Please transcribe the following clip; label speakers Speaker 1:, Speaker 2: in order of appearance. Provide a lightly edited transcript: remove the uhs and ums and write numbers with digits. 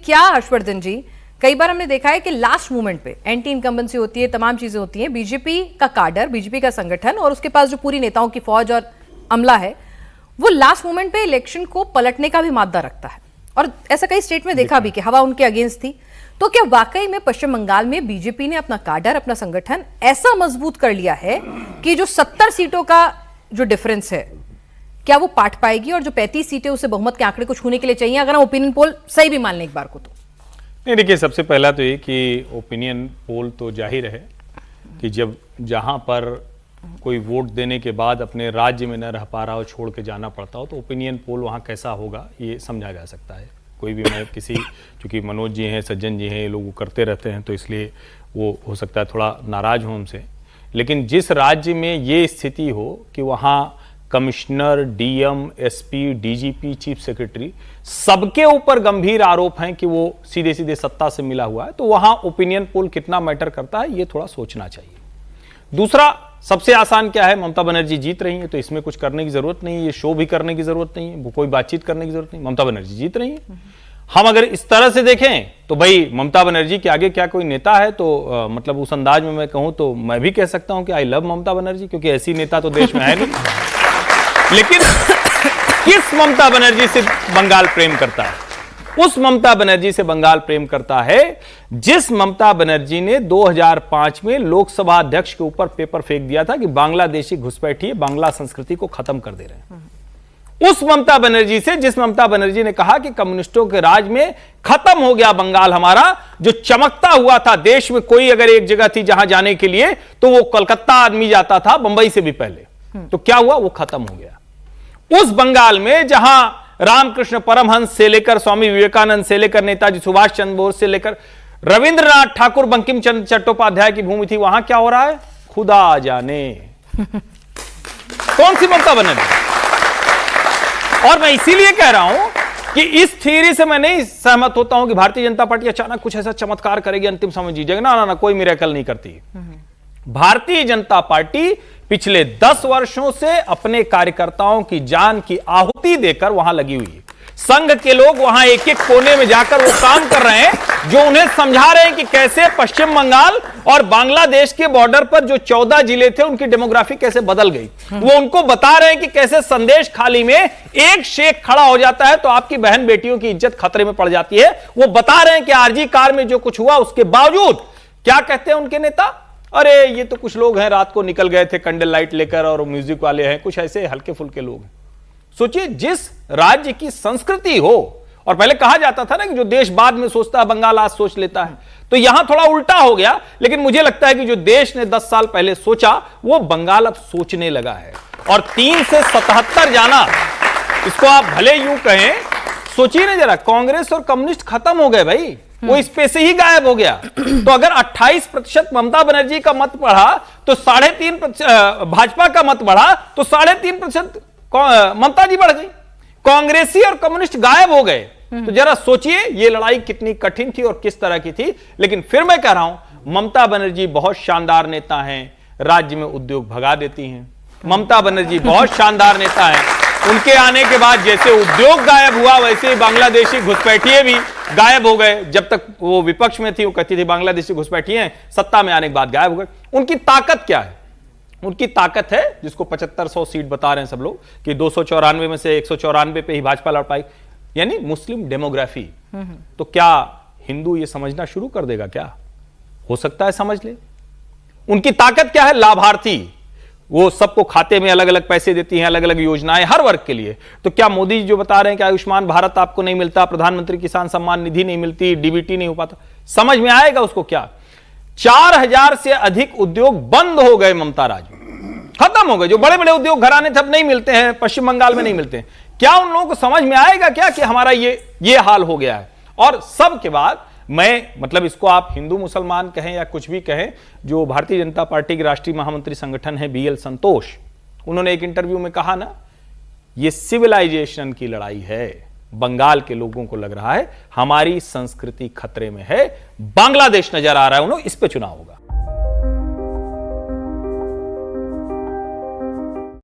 Speaker 1: क्या हर्षवर्धन जी, कई बार हमने देखा है कि लास्ट मोमेंट पे एंटी इनकम्बेंसी होती है, तमाम चीजें होती हैं, बीजेपी का काडर, बीजेपी का संगठन और उसके पास जो पूरी नेताओं की फौज और अमला है, वो लास्ट मोमेंट पे इलेक्शन को पलटने का भी मादा रखता है। और ऐसा कई स्टेट में देखा भी कि हवा उनके अगेंस्ट थी। तो क्या वाकई में पश्चिम बंगाल में बीजेपी ने अपना काडर, अपना संगठन ऐसा मजबूत कर लिया है कि जो 70 सीटों का जो डिफरेंस है, क्या वो पाट पाएगी? और जो 35 सीटें उसे बहुमत के आंकड़े को छूने के लिए चाहिए, अगर हम ओपिनियन पोल सही भी मान लें एक बार को तो?
Speaker 2: नहीं, देखिए, सबसे पहला तो ये कि ओपिनियन पोल तो जाहिर है कि जब जहां पर कोई वोट देने के बाद अपने राज्य में न रह पा रहा हो, छोड़ के जाना पड़ता हो, तो ओपिनियन पोल वहां कैसा होगा ये समझा जा सकता है। कोई भी, मैं किसी, चूंकि मनोज जी हैं, सज्जन जी हैं, ये लोग करते रहते हैं, तो इसलिए वो हो सकता है थोड़ा नाराज हो हमसे। लेकिन जिस राज्य में ये स्थिति हो कि वहाँ commissioner, DM, SP, DGP, chief secretary सबके ऊपर गंभीर आरोप हैं कि वो सीधे सीधे सत्ता से मिला हुआ है, तो वहां ओपिनियन पोल कितना मैटर करता है ये थोड़ा सोचना चाहिए। दूसरा, सबसे आसान क्या है, ममता बनर्जी जीत रही है, तो इसमें कुछ करने की जरूरत नहीं है, ये शो भी करने की जरूरत नहीं है, कोई बातचीत करने की जरूरत नहीं, ममता बनर्जी जीत रही है। हम अगर इस तरह से देखें तो भाई ममता बनर्जी के आगे क्या कोई नेता है? तो मतलब उस अंदाज में मैं कहूं तो मैं भी कह सकता हूं कि आई लव ममता बनर्जी, क्योंकि ऐसी नेता तो देश में है नहीं। लेकिन किस ममता बनर्जी से बंगाल प्रेम करता है? उस ममता बनर्जी से बंगाल प्रेम करता है जिस ममता बनर्जी ने 2005 में लोकसभा अध्यक्ष के ऊपर पेपर फेंक दिया था कि बांग्लादेशी घुसपैठिए बांग्ला संस्कृति को खत्म कर दे रहे हैं। उस ममता बनर्जी से, जिस ममता बनर्जी ने कहा कि कम्युनिस्टों के राज में खत्म हो गया बंगाल हमारा, जो चमकता हुआ था, देश में कोई अगर एक जगह थी जहां जाने के लिए तो वो कलकत्ता आदमी जाता था, बंबई से भी पहले। तो क्या हुआ? वो खत्म हो गया। उस बंगाल में जहां रामकृष्ण परमहंस से लेकर स्वामी विवेकानंद से लेकर नेताजी सुभाष चंद्र बोस से लेकर रविंद्रनाथ ठाकुर, बंकिम चंद्र चट्टोपाध्याय की भूमि थी, वहां क्या हो रहा है खुदा जाने। कौन सी ममता बनर्जी? और मैं इसीलिए कह रहा हूं कि इस थ्योरी से मैं नहीं सहमत होता हूं कि भारतीय जनता पार्टी अचानक कुछ ऐसा चमत्कार करेगी, अंतिम समय जीत जाएगी। ना, कोई मिरेकल नहीं करती। भारतीय जनता पार्टी पिछले 10 वर्षों से अपने कार्यकर्ताओं की जान की आहुति देकर वहां लगी हुई है। संघ के लोग वहां एक एक कोने में जाकर वो काम कर रहे हैं जो उन्हें समझा रहे हैं कि कैसे पश्चिम बंगाल और बांग्लादेश के बॉर्डर पर जो 14 जिले थे उनकी डेमोग्राफी कैसे बदल गई। वो उनको बता रहे हैं कि कैसे संदेश खाली में एक शेख खड़ा हो जाता है तो आपकी बहन बेटियों की इज्जत खतरे में पड़ जाती है। वो बता रहे हैं कि आरजी कार में जो कुछ हुआ उसके बावजूद क्या कहते हैं उनके नेता, अरे ये तो कुछ लोग हैं रात को निकल गए थे कैंडल लाइट लेकर और म्यूजिक वाले हैं, कुछ ऐसे हल्के फुल्के लोग हैं। सोचिए, जिस राज्य की संस्कृति हो, और पहले कहा जाता था ना कि जो देश बाद में सोचता है बंगाल आज सोच लेता है, तो यहां थोड़ा उल्टा हो गया। लेकिन मुझे लगता है कि जो देश ने 10 साल पहले सोचा वो बंगाल अब सोचने लगा है। और 3 से 77 जाना, इसको आप भले यूं कहें, सोचिए ना जरा, कांग्रेस और कम्युनिस्ट खत्म हो गए भाई, वो इस पे से ही गायब हो गया। तो अगर 28% ममता बनर्जी का मत बढ़ा तो 3.5% भाजपा का मत बढ़ा तो 3.5% ममता जी बढ़ गई, कांग्रेसी और कम्युनिस्ट गायब हो गए। तो जरा सोचिए ये लड़ाई कितनी कठिन थी और किस तरह की थी। लेकिन फिर मैं कह रहा हूं, ममता बनर्जी बहुत शानदार नेता हैं, राज्य में उद्योग भगा देती हैं। ममता बनर्जी बहुत शानदार नेता हैं, उनके आने के बाद जैसे उद्योग गायब हुआ वैसे ही बांग्लादेशी घुसपैठिए भी गायब हो गए। जब तक वो विपक्ष में थी वो कहती थी बांग्लादेशी घुसपैठिए हैं, सत्ता में आने के बाद गायब हो गए। उनकी ताकत क्या है? उनकी ताकत है जिसको 7500 सीट बता रहे हैं सब लोग कि 294 में से 194 पे ही भाजपा लड़ पाई, यानी मुस्लिम डेमोग्राफी। तो क्या हिंदू ये समझना शुरू कर देगा? क्या हो सकता है समझ ले। उनकी ताकत क्या है? लाभार्थी, वो सबको खाते में अलग अलग पैसे देती हैं, अलग अलग योजनाएं हर वर्ग के लिए। तो क्या मोदी जी जो बता रहे हैं कि आयुष्मान भारत आपको नहीं मिलता, प्रधानमंत्री किसान सम्मान निधि नहीं मिलती, डीबीटी नहीं हो पाता, समझ में आएगा उसको? क्या 4000 से अधिक उद्योग बंद हो गए ममता राज में, खत्म हो गए। जो बड़े बड़े उद्योग घराने थे अब नहीं मिलते हैं, पश्चिम बंगाल में नहीं मिलते हैं। क्या उन लोगों को समझ में आएगा क्या कि हमारा ये हाल हो गया है? और सब के बाद मैं, मतलब इसको आप हिंदू मुसलमान कहें या कुछ भी कहें, जो भारतीय जनता पार्टी के राष्ट्रीय महामंत्री संगठन है BL संतोष, उन्होंने एक इंटरव्यू में कहा ना, ये सिविलाइजेशन की लड़ाई है। बंगाल के लोगों को लग रहा है हमारी संस्कृति खतरे में है, बांग्लादेश नजर आ रहा है उन्हें, इस पे चुनाव होगा।